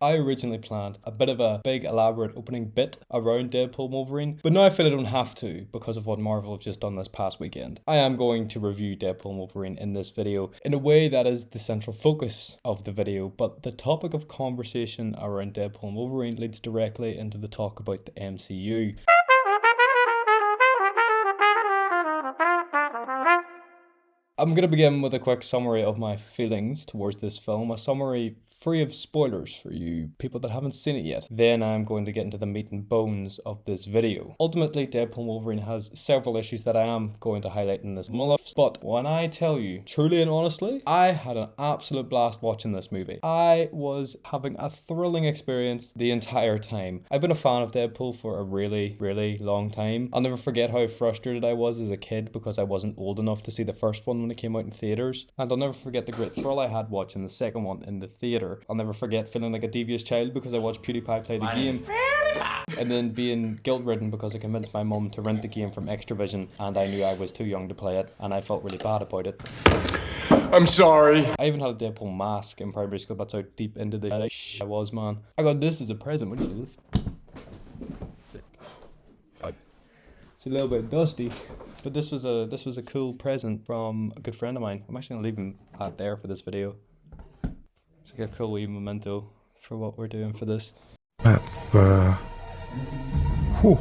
I originally planned a bit of a big elaborate opening bit around Deadpool Wolverine, but now I feel I don't have to because of what Marvel have just done this past weekend. I am going to review Deadpool and Wolverine in this video in a way that is the central focus of the video, but the topic of conversation around Deadpool and Wolverine leads directly into the talk about the MCU. I'm going to begin with a quick summary of my feelings towards this film, a summary free of spoilers for you people that haven't seen it yet. Then I'm going to get into the meat and bones of this video. Ultimately, Deadpool and Wolverine has several issues that I am going to highlight in this but when I tell you, truly and honestly, I had an absolute blast watching this movie. I was having a thrilling experience the entire time. I've been a fan of Deadpool for a really, really long time. I'll never forget how frustrated I was as a kid because I wasn't old enough to see the first one when it came out in theaters, and I'll never forget the great thrill I had watching the second one in the theater. I'll never forget feeling like a devious child because I watched PewDiePie play the game, and then being guilt-ridden because I convinced my mum to rent the game from Extravision, and I knew I was too young to play it, and I felt really bad about it. I'm sorry. I even had a Deadpool mask in primary school. That's how deep into the I was, man. I got this as a present. What do you do this? It's a little bit dusty. But this was a cool present from a good friend of mine. I'm actually gonna leave him out there for this video. It's like a cool wee memento for what we're doing for this. That's whew.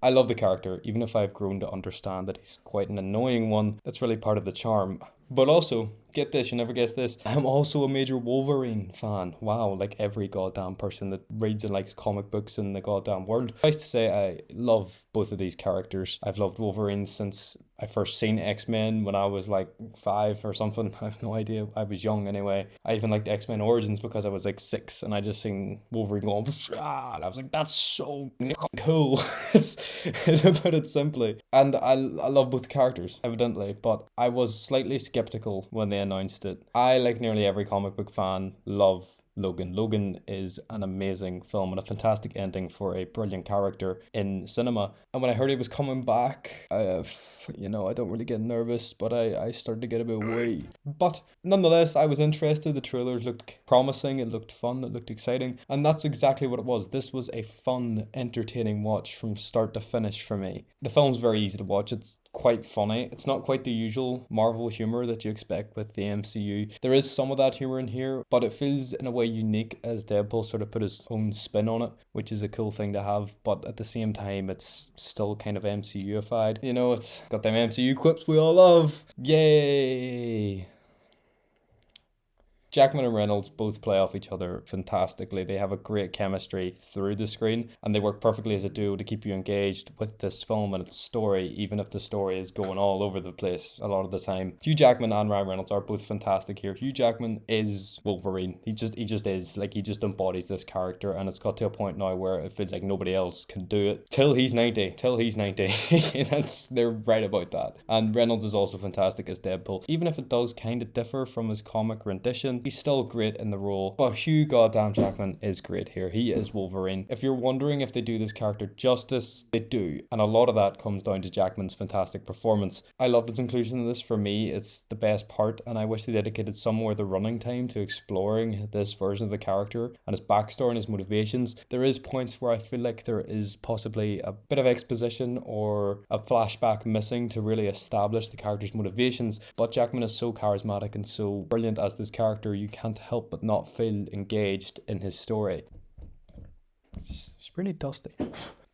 I love the character, even if I've grown to understand that he's quite an annoying one. That's really part of the charm. But also, get this, you never guess this, I'm also a major Wolverine fan. Wow, like every goddamn person that reads and likes comic books in the goddamn world. Nice to say I love both of these characters. I've loved Wolverine since I first seen X-Men when I was like 5 or something. I have no idea. I was young anyway. I even liked X-Men Origins because I was like 6 and I just seen Wolverine going, and I was like, that's so cool. To put it simply. And I love both characters, evidently, but I was slightly skeptical when they announced it. I, like nearly every comic book fan, love Logan. Logan is an amazing film and a fantastic ending for a brilliant character in cinema. And when I heard he was coming back, I don't really get nervous, but I started to get a bit worried. But nonetheless, I was interested. The trailers looked promising, it looked fun, it looked exciting. And that's exactly what it was. This was a fun, entertaining watch from start to finish for me. The film's very easy to watch. It's quite funny. It's not quite the usual Marvel humor that you expect with the MCU. There is some of that humor in here, but it feels in a way unique as Deadpool sort of put his own spin on it, which is a cool thing to have, but at the same time it's still kind of MCU-ified. You know, it's got them MCU quips we all love. Yay! Jackman and Reynolds both play off each other fantastically. They have a great chemistry through the screen, and they work perfectly as a duo to keep you engaged with this film and its story, even if the story is going all over the place a lot of the time. Hugh Jackman and Ryan Reynolds are both fantastic here. Hugh Jackman is Wolverine. He just is. Like, he just embodies this character, and it's got to a point now where it feels like nobody else can do it. Till he's 90. They're right about that. And Reynolds is also fantastic as Deadpool. Even if it does kind of differ from his comic rendition, he's still great in the role. But Hugh goddamn Jackman is great here. He is Wolverine. If you're wondering if they do this character justice, they do. And a lot of that comes down to Jackman's fantastic performance. I loved his inclusion in this. For me, it's the best part, and I wish they dedicated some more of the running time to exploring this version of the character and his backstory and his motivations. There is points where I feel like there is possibly a bit of exposition or a flashback missing to really establish the character's motivations, but Jackman is so charismatic and so brilliant as this character, you can't help but not feel engaged in his story. It's really dusty.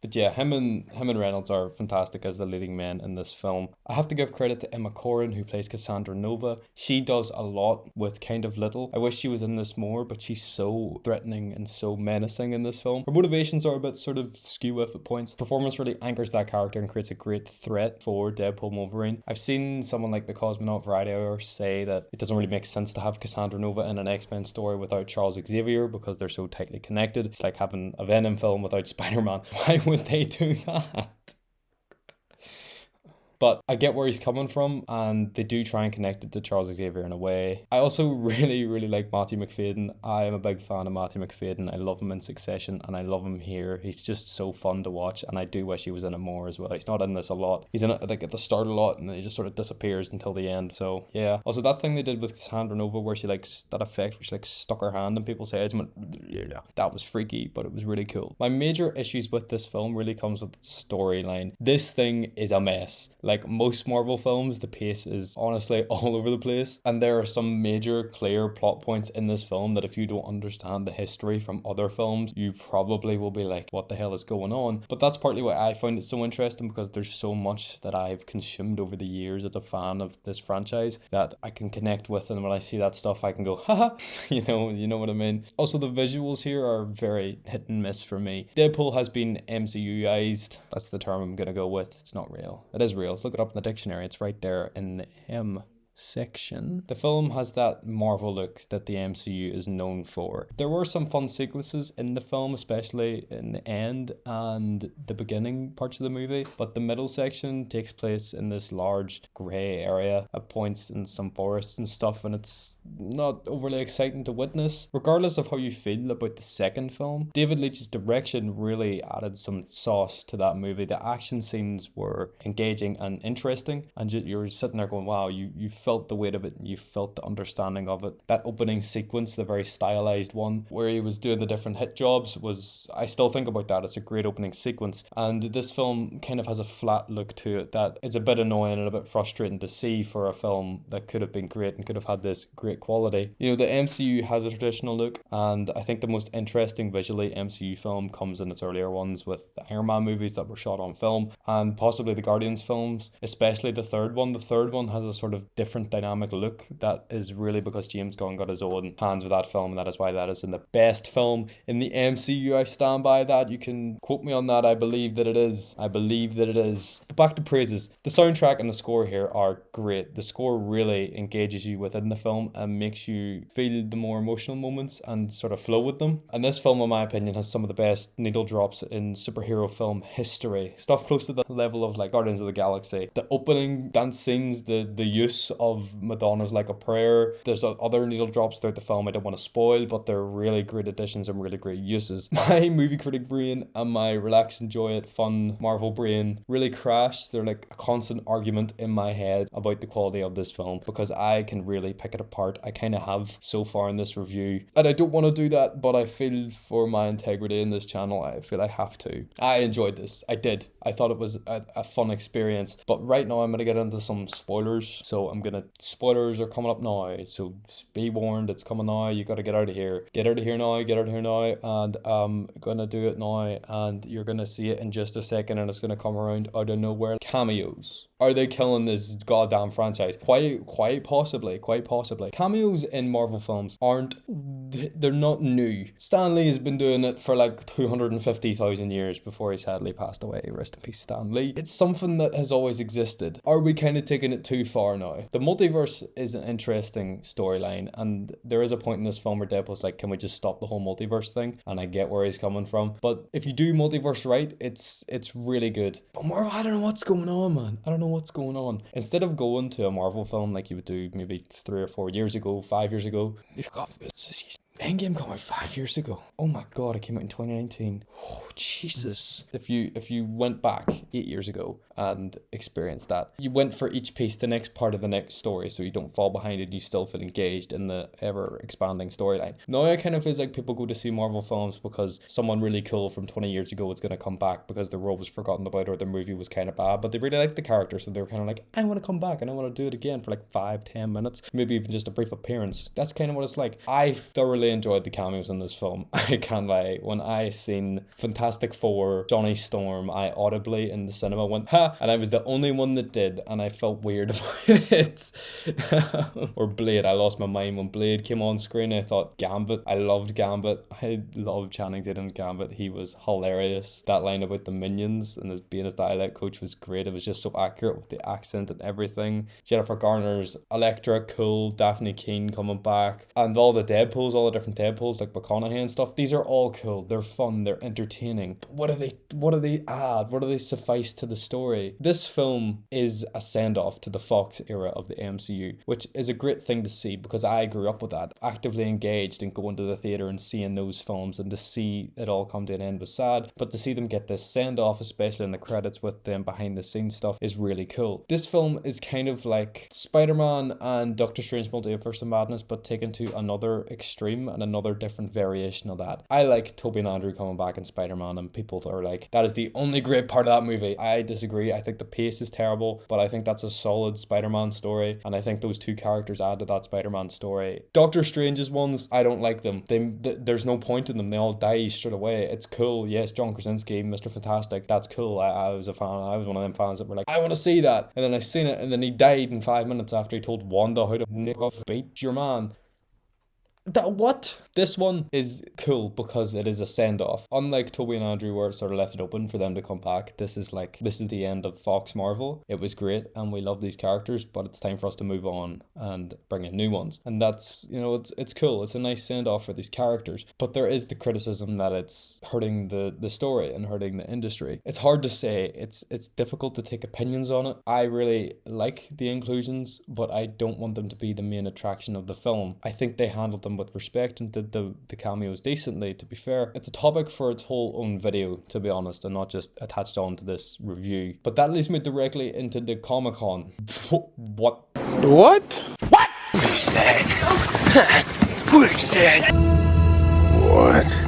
But yeah, him and Reynolds are fantastic as the leading men in this film. I have to give credit to Emma Corrin, who plays Cassandra Nova. She does a lot with kind of little. I wish she was in this more, but she's so threatening and so menacing in this film. Her motivations are a bit sort of skew at points. Performance really anchors that character and creates a great threat for Deadpool and Wolverine. I've seen someone like the Cosmonaut Variety Hour say that it doesn't really make sense to have Cassandra Nova in an X-Men story without Charles Xavier because they're so tightly connected. It's like having a Venom film without Spider-Man. Why would they do that? but I get where he's coming from, and they do try and connect it to Charles Xavier in a way. I also really like Matthew Macfadyen. I am a big fan of Matthew Macfadyen. I love him in Succession, and I love him here. He's just so fun to watch, and I do wish he was in it more as well. He's not in this a lot. He's in it like at the start a lot, and then he just sort of disappears until the end. So yeah. Also, that thing they did with Cassandra Nova, where she like that effect where she like stuck her hand in people's heads, and went, that was freaky, but it was really cool. My major issues with this film really comes with its storyline. This thing is a mess. Like most Marvel films, the pace is honestly all over the place, and there are some major clear plot points in this film that if you don't understand the history from other films, you probably will be like, what the hell is going on? But that's partly why I find it so interesting, because there's so much that I've consumed over the years as a fan of this franchise that I can connect with, and when I see that stuff I can go haha, you know what I mean. Also, the visuals here are very hit and miss for me. Deadpool has been MCUized. That's the term I'm gonna go with. It's not real. It is real. Look it up in the dictionary. It's right there in the M section. The film has that Marvel look that the MCU is known for. There were some fun sequences in the film, especially in the end and the beginning parts of the movie, but the middle section takes place in this large grey area at points in some forests and stuff, and it's not overly exciting to witness. Regardless of how you feel about the second film, David Leitch's direction really added some sauce to that movie. The action scenes were engaging and interesting, and you're sitting there going, wow, you felt the weight of it, and you felt the understanding of it. That opening sequence, the very stylized one where he was doing the different hit jobs, was, I still think about that. It's a great opening sequence, and this film kind of has a flat look to it that is a bit annoying and a bit frustrating to see for a film that could have been great and could have had this great quality. You know, the MCU has a traditional look, and I think the most interesting visually MCU film comes in its earlier ones with the Iron Man movies that were shot on film, and possibly the Guardians films, especially the third one. The third one has a sort of different dynamic look that is really because James Gunn got his own hands with that film, and that is why that is in the best film in the MCU. I stand by that. You can quote me on that. I believe that it is. Back to praises. The soundtrack and the score here are great. The score really engages you within the film and makes you feel the more emotional moments and sort of flow with them. And this film, in my opinion, has some of the best needle drops in superhero film history. Stuff close to the level of like Guardians of the Galaxy. The opening dance scenes, the use of Madonna's Like a Prayer. There's other needle drops throughout the film I don't want to spoil, but they're really great additions and really great uses. My movie critic brain and my relax, enjoy it, fun Marvel brain really crash. They're like a constant argument in my head about the quality of this film, because I can really pick it apart. I kind of have so far in this review, and I don't want to do that, but I feel for my integrity in this channel, I feel I have to. I enjoyed this. I did. I thought it was a fun experience, but right now I'm going to get into some spoilers, so spoilers are coming up now, so be warned, it's coming now. You got to get out of here now, and I'm gonna do it now, and you're gonna see it in just a second, and it's gonna come around out of nowhere. Cameos. Are they killing this goddamn franchise? Quite possibly. Cameos in Marvel films they're not new. Stan Lee has been doing it for like 250,000 years before he sadly passed away. Rest in peace, Stan Lee. It's something that has always existed. Are we kind of taking it too far now? The multiverse is an interesting storyline, and there is a point in this film where Deadpool's like, can we just stop the whole multiverse thing? And I get where he's coming from, but if you do multiverse right, it's really good. But Marvel, I don't know what's going on, man. I don't know what's going on. Instead of going to a Marvel film like you would do maybe 3 or 4 years ago, 5 years ago, Endgame came out 5 years ago. Oh my god, it came out in 2019. Oh Jesus. If you went back 8 years ago and experienced that, you went for each piece, the next part of the next story, so you don't fall behind and you still feel engaged in the ever expanding storyline. Now it kind of feels like people go to see Marvel films because someone really cool from 20 years ago is going to come back because the role was forgotten about or the movie was kind of bad, but they really liked the character, so they were kind of like, I want to come back and I want to do it again for like 5-10 minutes, maybe even just a brief appearance. That's kind of what it's like. I thoroughly enjoyed the cameos in this film. I can't lie. When I seen Fantastic Four, Johnny Storm, I audibly in the cinema went, ha! And I was the only one that did, and I felt weird about it. Or Blade. I lost my mind when Blade came on screen. I thought Gambit. I loved Gambit. I loved Channing Tatum Gambit. He was hilarious. That line about the minions and being his dialect coach was great. It was just so accurate with the accent and everything. Jennifer Garner's Elektra, cool. Daphne Keane coming back. And all the Deadpools, all the different Deadpools like McConaughey and stuff. These are all cool. They're fun. They're entertaining. entertaining. But what do they add? What do they suffice to the story? This film is a send-off to the Fox era of the MCU, which is a great thing to see because I grew up with that, actively engaged in going to the theater and seeing those films, and to see it all come to an end was sad, but to see them get this send-off, especially in the credits with them behind the scenes stuff, is really cool. This film is kind of like Spider-Man and Doctor Strange Multiverse of Madness, but taken to another extreme and another different variation of that. I like Tobey and Andrew coming back in Spider-Man, and people are like, that is the only great part of that movie. I disagree. I think the pace is terrible, but I think that's a solid Spider-Man story, and I think those two characters add to that Spider-Man story. Doctor Strange's ones, I don't like them. There's no point in them. They all die straight away. It's cool. Yes, John Krasinski, Mr. Fantastic, that's cool. I was a fan. I was one of them fans that were like, I want to see that. And then I seen it, and then he died in 5 minutes after he told Wanda how to nick off beat your man. That what? This one is cool because it is a send-off. Unlike Tobey and Andrew, where it sort of left it open for them to come back, this is the end of Fox Marvel. It was great and we love these characters, but it's time for us to move on and bring in new ones. And that's, it's cool. It's a nice send-off for these characters. But there is the criticism that it's hurting the story and hurting the industry. It's hard to say. It's difficult to take opinions on it. I really like the inclusions, but I don't want them to be the main attraction of the film. I think they handled them with respect and did the cameos decently, to be fair. It's a topic for its whole own video, to be honest, and not just attached on to this review. But that leads me directly into the ComiCon. What? What? What? What is that? What is that? What?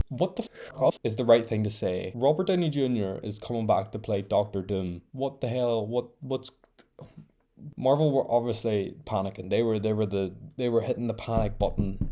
What the f*** is the right thing to say? Robert Downey Jr. is coming back to play Dr.Doom. What the hell? What's... Marvel were obviously panicking. They were hitting the panic button.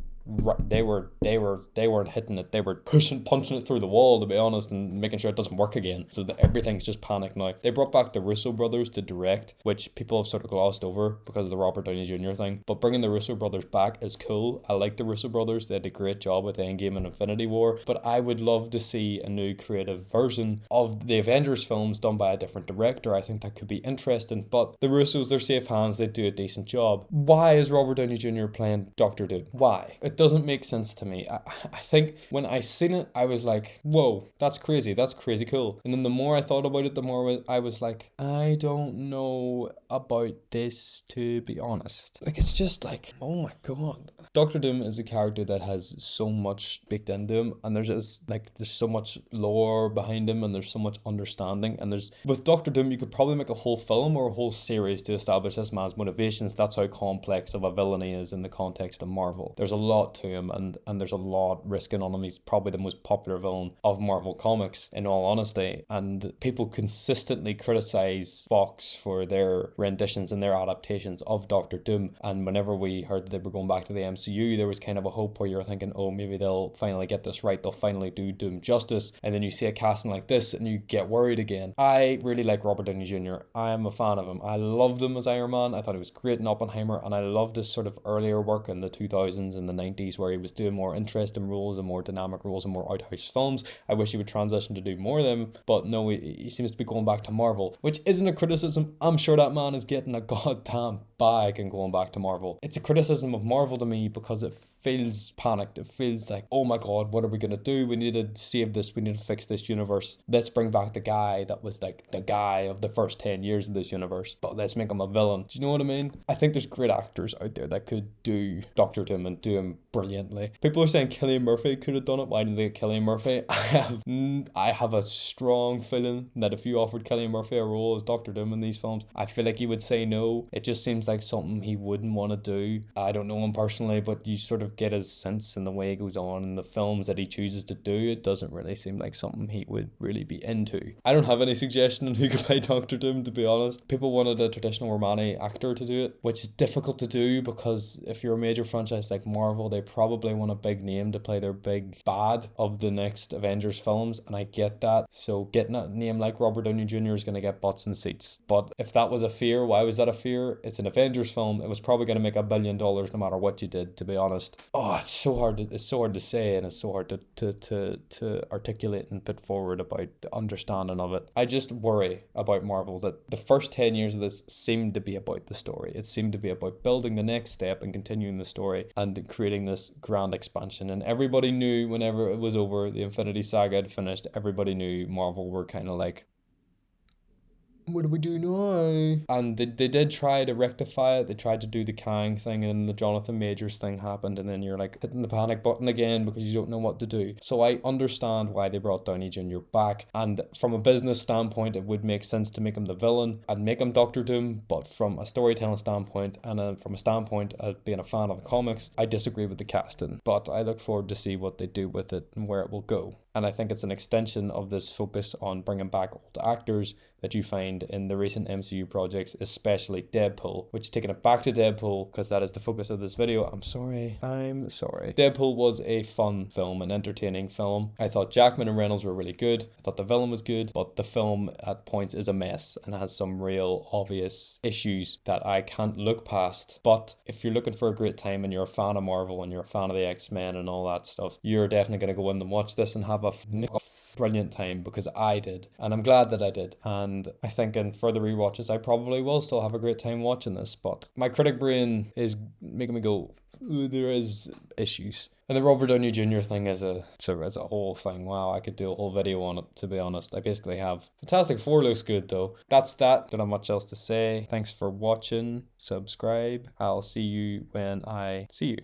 They weren't hitting it. They were punching it through the wall, to be honest, and making sure it doesn't work again. So that everything's just panic now. They brought back the Russo brothers to direct, which people have sort of glossed over because of the Robert Downey Jr. thing. But bringing the Russo brothers back is cool. I like the Russo brothers. They did a great job with Endgame and Infinity War. But I would love to see a new creative version of the Avengers films done by a different director. I think that could be interesting. But the Russos, they're safe hands. They do a decent job. Why is Robert Downey Jr. playing Dr. Doom? Why? It doesn't make sense to me. I think when I seen it, I was like, whoa, that's crazy cool. And then the more I thought about it, the more I was like, I don't know about this, to be honest. Like, it's just like, oh my god. Dr. Doom is a character that has so much baked into him, and there's so much lore behind him, and there's so much understanding, and with Dr. Doom, you could probably make a whole film or a whole series to establish this man's motivations. That's how complex of a villain he is in the context of Marvel. There's a lot to him, and there's a lot risking on him. He's probably the most popular villain of Marvel Comics, in all honesty, and people consistently criticize Fox for their renditions and their adaptations of Dr. Doom. And whenever we heard that they were going back to the MCU, there was kind of a hope where you're thinking, oh, maybe they'll finally get this right, they'll finally do Doom justice. And then you see a casting like this and you get worried again. I really like Robert Downey Jr. I am a fan of him. I loved him as Iron Man. I thought he was great in Oppenheimer, and I loved his sort of earlier work in the 2000s and the 90s where he was doing more interesting roles and more dynamic roles and more outhouse films. I wish he would transition to do more of them, but no, he seems to be going back to Marvel, which isn't a criticism. I'm sure that man is getting a goddamn bag and going back to Marvel. It's a criticism of Marvel to me because it feels panicked. It feels like, oh my god, what are we gonna do? We need to save this. We need to fix this universe. Let's bring back the guy that was like the guy of the first 10 years of this universe, but let's make him a villain. Do you know what I mean? I think there's great actors out there that could do Dr. Doom and do him brilliantly. People are saying Cillian Murphy could have done it. Why didn't they get Cillian Murphy? I have a strong feeling that if you offered Cillian Murphy a role as Dr. Doom in these films, I feel like he would say no. It just seems like something he wouldn't want to do. I don't know him personally, but you sort of get his sense in the way he goes on in the films that he chooses to do. It doesn't really seem like something he would really be into. I don't have any suggestion on who could play Dr. Doom, to be honest. People wanted a traditional Romani actor to do it, which is difficult to do because if you're a major franchise like Marvel, they probably want a big name to play their big bad of the next Avengers films, and I get that. So getting a name like Robert Downey Jr. is going to get butts and seats. But if that was a fear, why was that a fear? It's an Avengers Avengers film, it was probably going to make $1 billion no matter what you did, to be honest. Oh, it's so hard to say, and it's so hard to articulate and put forward about the understanding of it. I just worry about Marvel that the first 10 years of this seemed to be about the story. It seemed to be about building the next step and continuing the story and creating this grand expansion. And everybody knew whenever it was over, the Infinity Saga had finished, everybody knew Marvel were kind of like, what do we do now? And they did try to rectify it. They tried to do the Kang thing, and the Jonathan Majors thing happened, and then you're like hitting the panic button again because you don't know what to do. So I understand why they brought Downey Jr. back, and from a business standpoint, it would make sense to make him the villain and make him Dr. Doom, but from a storytelling standpoint and from a standpoint of being a fan of the comics, I disagree with the casting. But I look forward to see what they do with it and where it will go. And I think it's an extension of this focus on bringing back old actors that you find in the recent MCU projects, especially Deadpool, which, taking it back to Deadpool, because that is the focus of this video, I'm sorry. Deadpool was a fun film, an entertaining film. I thought Jackman and Reynolds were really good. I thought the villain was good, but the film at points is a mess and has some real obvious issues that I can't look past. But if you're looking for a great time and you're a fan of Marvel and you're a fan of the X-Men and all that stuff, you're definitely going to go in and watch this and have a brilliant time, because I did, and I'm glad that I did. And I think in further rewatches I probably will still have a great time watching this, but my critic brain is making me go, ooh, there is issues. And the Robert Downey Jr. thing is a whole thing. Wow, I could do a whole video on it, to be honest. I basically have. Fantastic Four looks good though. That's that. Don't have much else to say. Thanks for watching. Subscribe. I'll see you when I see you.